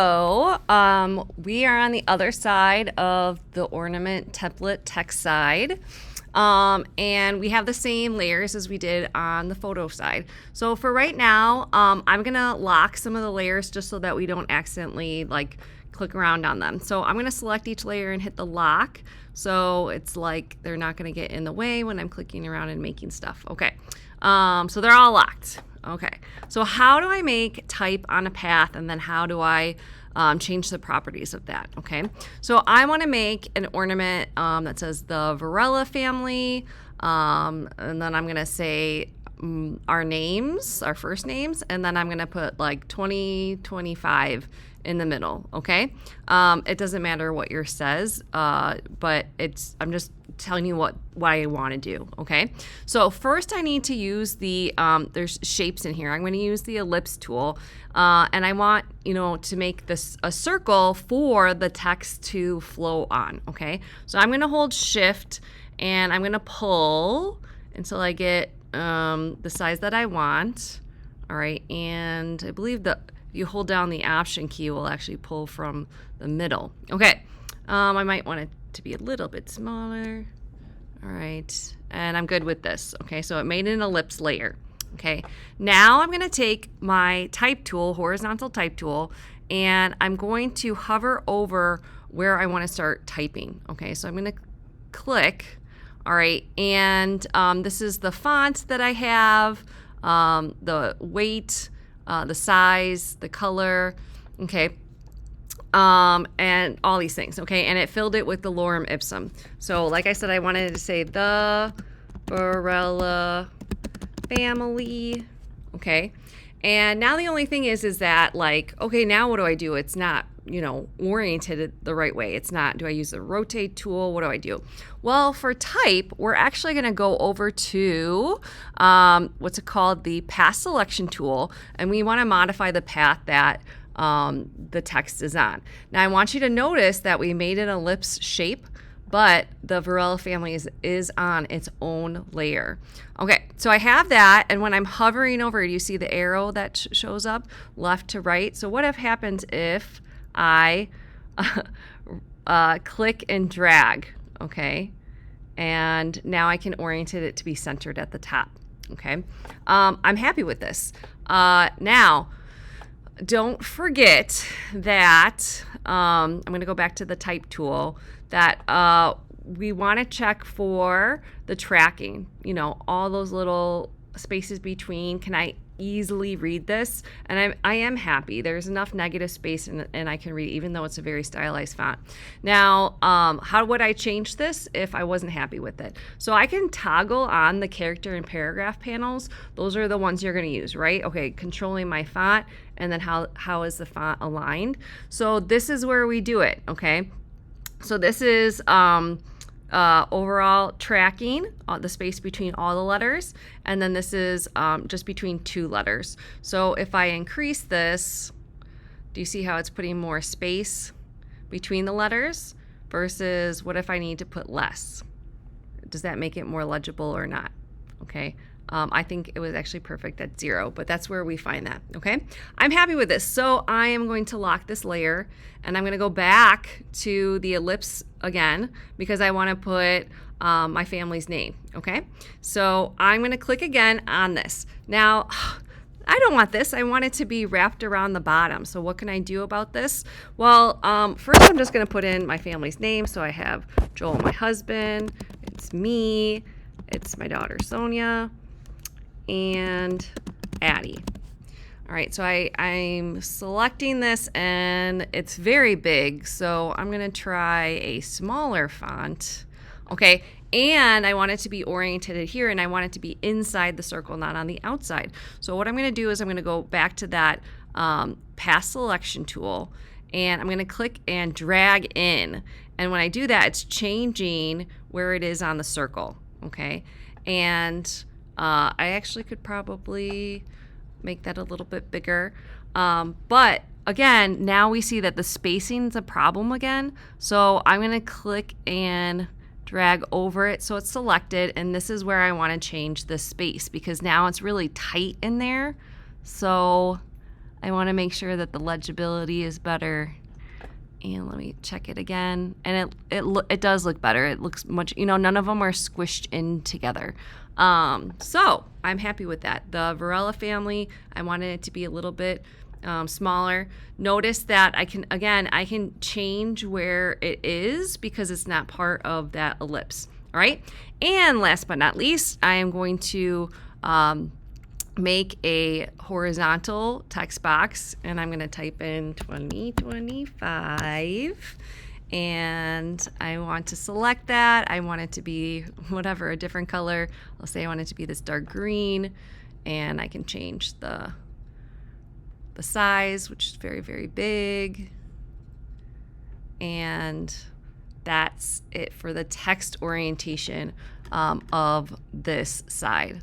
So we are on the other side of the ornament template text side. And we have the same layers as we did on the photo side. So for right now, I'm gonna lock some of the layers just so that we don't accidentally like click around on them. So I'm gonna select each layer and hit the lock. So it's like they're not gonna get in the way when I'm clicking around and making stuff. Okay, so they're all locked. Okay, so how do I make type on a path, and then how do I change the properties of that? Okay, so I want to make an ornament that says the Varela family, and then I'm going to say our names, our first names, and then I'm going to put like 2025 in the middle. Okay, it doesn't matter what yours says, but I'm just telling you what I want to do. Okay, so first I need to use the there's shapes in here. I'm going to use the ellipse tool, and I want to make this a circle for the text to flow on. Okay, so I'm going to hold shift and I'm going to pull until I get the size that I want. All right, and I believe if you hold down the option key, it will actually pull from the middle. Okay, I might want it to be a little bit smaller. All right, and I'm good with this. Okay, so it made an ellipse layer. Okay, now I'm going to take my type tool, horizontal type tool, and I'm going to hover over where I want to start typing. Okay, so I'm going to click. All right, and this is the font that I have, the weight, the size, the color, okay, and all these things, okay, and it filled it with the lorem ipsum. So like I said, I wanted to say the Varela family, okay, and now the only thing is that like, okay, now what do I do? It's not oriented the right way. It's not, do I use the rotate tool? What do I do? Well, for type, we're actually going to go over to what's it called, the path selection tool, and we want to modify the path that the text is on. Now I want you to notice that we made an ellipse shape, but the Varela family is on its own layer. Okay, so I have that, and when I'm hovering over it, you see the arrow that shows up left to right. So what happens if I click and drag, okay? And now I can orient it to be centered at the top, okay? I'm happy with this. Now, don't forget that, I'm gonna go back to the type tool, that we wanna check for the tracking, all those little spaces between. Can I easily read this? And I am happy. There's enough negative space and I can read, even though it's a very stylized font. Now, how would I change this if I wasn't happy with it? So I can toggle on the character and paragraph panels. Those are the ones you're going to use, right? Okay, controlling my font, and then how is the font aligned? So this is where we do it, okay? So this is overall tracking, the space between all the letters, and then this is just between two letters. So if I increase this, do you see how it's putting more space between the letters versus what if I need to put less? Does that make it more legible or not? Okay. I think it was actually perfect at 0, but that's where we find that, okay? I'm happy with this, so I am going to lock this layer, and I'm going to go back to the ellipse again because I want to put my family's name, okay? So I'm going to click again on this. Now, I don't want this. I want it to be wrapped around the bottom. So what can I do about this? Well, first I'm just going to put in my family's name. So I have Joel, my husband, it's me, it's my daughter Sonia, and Addie. All right, so I'm selecting this, and it's very big, so I'm gonna try a smaller font. Okay, and I want it to be oriented here, and I want it to be inside the circle, not on the outside. So what I'm gonna do is I'm gonna go back to that path selection tool, and I'm gonna click and drag in. And when I do that, it's changing where it is on the circle, okay? And I actually could probably make that a little bit bigger. But again, now we see that the spacing is a problem again. So I'm going to click and drag over it so it's selected. And this is where I want to change the space because now it's really tight in there. So I want to make sure that the legibility is better. And let me check it again. And it does look better. It looks much, none of them are squished in together. So I'm happy with that. The Varela family, I wanted it to be a little bit smaller. Notice that I can change where it is because it's not part of that ellipse. All right. And last but not least, I am going to make a horizontal text box, and I'm going to type in 2025, and I want to select that. I want it to be whatever, a different color. I'll say I want it to be this dark green, and I can change the size, which is very, very big. And that's it for the text orientation of this side.